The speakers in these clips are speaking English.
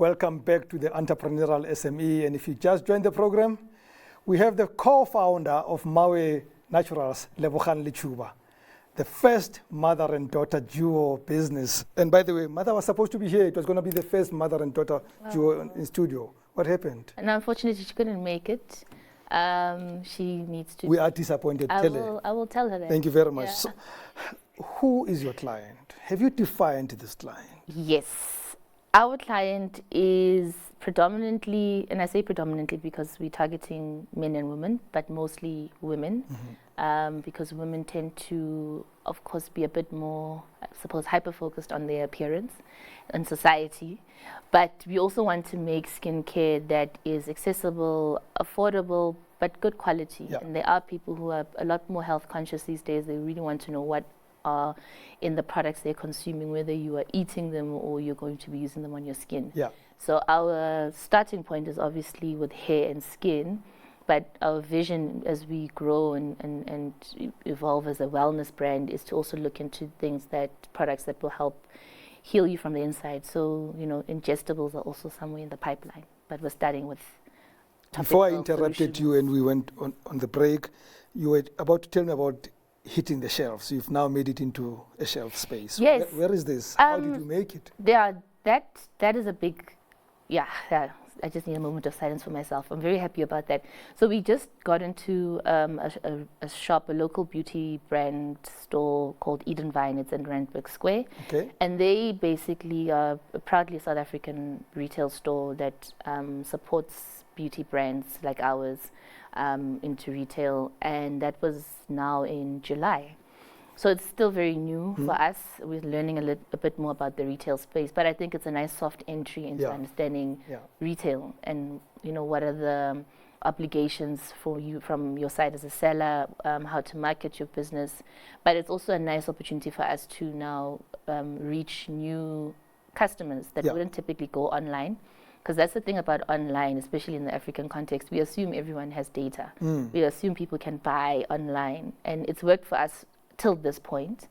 Welcome back to the Entrepreneurial SME. And if you just joined the program, we have the co-founder of Mmawe Naturals, Lebohang Lechuba, the first mother and daughter duo business. And by the way, mother was supposed to be here. It was going to be the first mother and daughter duo in studio. What happened? And unfortunately, she couldn't make it. She needs to. We are disappointed. I will tell her that. Thank you very much. Yeah. So, who is your client? Have you defined this client? Yes. Our client is predominantly, and I say predominantly because we're targeting men and women, but mostly women, because women tend to, of course, be a bit more, I suppose, hyper-focused on their appearance in society. But we also want to make skincare that is accessible, affordable, but good quality. Yeah. And there are people who are a lot more health conscious these days. They really want to know what are in the products they're consuming, whether you are eating them or you're going to be using them on your skin. Yeah. So our starting point is obviously with hair and skin, but our vision as we grow and evolve as a wellness brand is to also look into products that will help heal you from the inside. So, ingestibles are also somewhere in the pipeline, but we're starting with Before I interrupted you and we went on the break, you were about to tell me about hitting the shelves. You've now made it into a shelf space. Yes. Where is this? How did you make it? That is a big, I just need a moment of silence for myself. I'm very happy about that. So we just got into a shop, a local beauty brand store called Eden Vine. It's in Randburg Square. Okay. And they basically are a proudly South African retail store that supports beauty brands like ours into retail, and that was now in July. So it's still very new for us. We're learning a bit more about the retail space, but I think it's a nice soft entry into understanding retail and what are the obligations for you from your side as a seller, how to market your business. But it's also a nice opportunity for us to now reach new customers that wouldn't typically go online. Because that's the thing about online, especially in the African context. We assume everyone has data. We assume people can buy online. And it's worked for us till this point,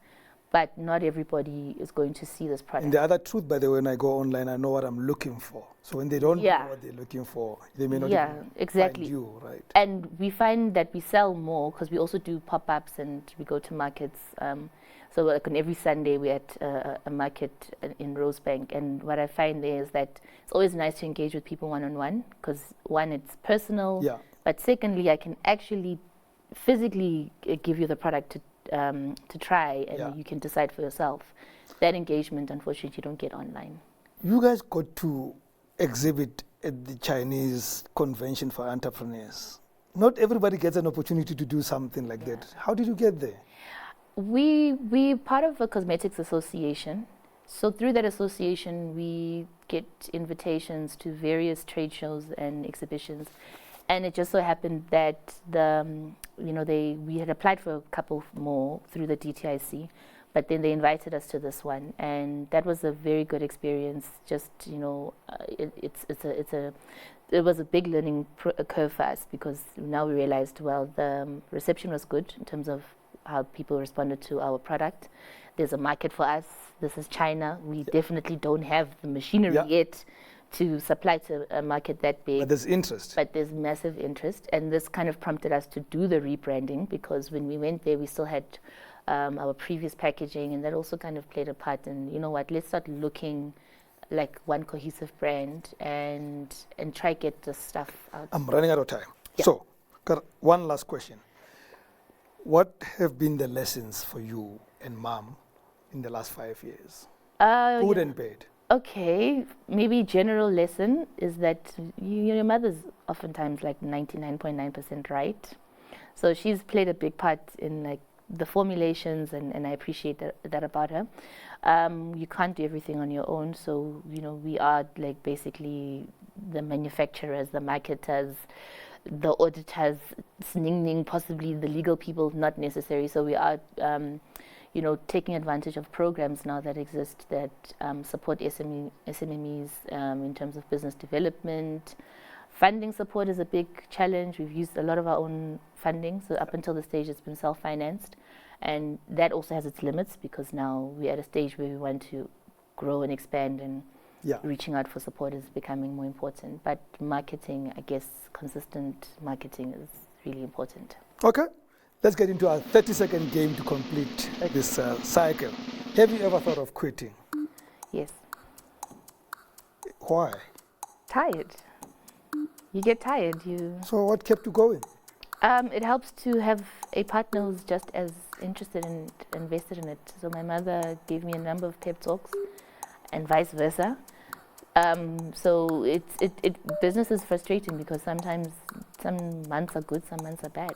but not everybody is going to see this product. And the other truth, by the way, when I go online, I know what I'm looking for. So when they don't know what they're looking for, they may not even exactly. find you, right? And we find that we sell more because we also do pop-ups and we go to markets. So like on every Sunday we're at a market in Rosebank, and what I find there is that it's always nice to engage with people one-on-one because one, it's personal, but secondly, I can actually physically give you the product to try, and you can decide for yourself. That engagement, unfortunately, you don't get online. You guys got to exhibit at the Chinese Convention for Entrepreneurs. Not everybody gets an opportunity to do something like that. How did you get there? We're part of a cosmetics association. So through that association, we get invitations to various trade shows and exhibitions. And it just so happened that we had applied for a couple more through the DTIC, but then they invited us to this one, and that was a very good experience. Just it was a big learning curve for us because now we realized, the reception was good in terms of how people responded to our product. There's a market for us. This is China. We definitely don't have the machinery yet to supply to a market that big. But there's interest. But there's massive interest. And this kind of prompted us to do the rebranding because when we went there, we still had our previous packaging, and that also kind of played a part. And let's start looking like one cohesive brand and try get the stuff out. I'm running out of time. So, one last question. What have been the lessons for you and Mom in the last 5 years? Good and bad. Okay, maybe general lesson is that your mother's oftentimes like 99.9% right. So she's played a big part in the formulations, and I appreciate that about her. You can't do everything on your own, so we are basically the manufacturers, the marketers, the auditors, possibly the legal people, not necessary. So we are, taking advantage of programs now that exist that support SMEs in terms of business development. Funding support is a big challenge. We've used a lot of our own funding, so up until the stage it's been self-financed, and that also has its limits because now we're at a stage where we want to grow and expand and Yeah. reaching out for support is becoming more important. But marketing, I guess, consistent marketing is really important. Okay, let's get into our 30-second game to complete this cycle. Have you ever thought of quitting? Yes. Why? Tired. You get tired. So what kept you going? It helps to have a partner who's just as interested and invested in it. So my mother gave me a number of pep talks, and vice versa. So business is frustrating because sometimes some months are good, some months are bad.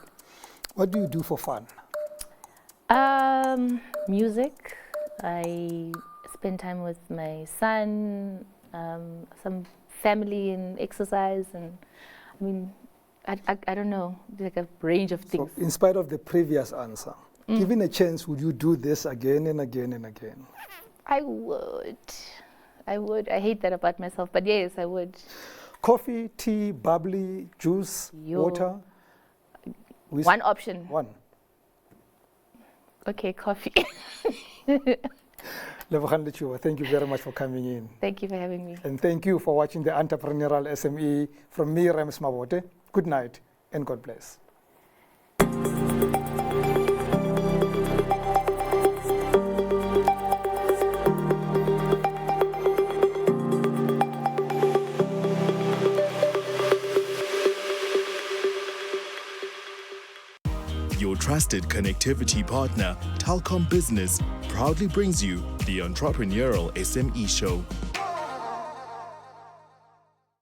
What do you do for fun? Music. I spend time with my son, some family and exercise, and I mean, I don't know, like a range of things. So in spite of the previous answer, given a chance, would you do this again and again and again? I would. I hate that about myself, but yes, I would. Coffee, tea, bubbly, juice, water? One option. One. Okay, coffee. Lebohang Lechuba, thank you very much for coming in. Thank you for having me. And thank you for watching the Entrepreneurial SME from me, Rams Mabote. Good night and God bless. Your trusted connectivity partner, Telkom Business, proudly brings you the Entrepreneurial SME Show.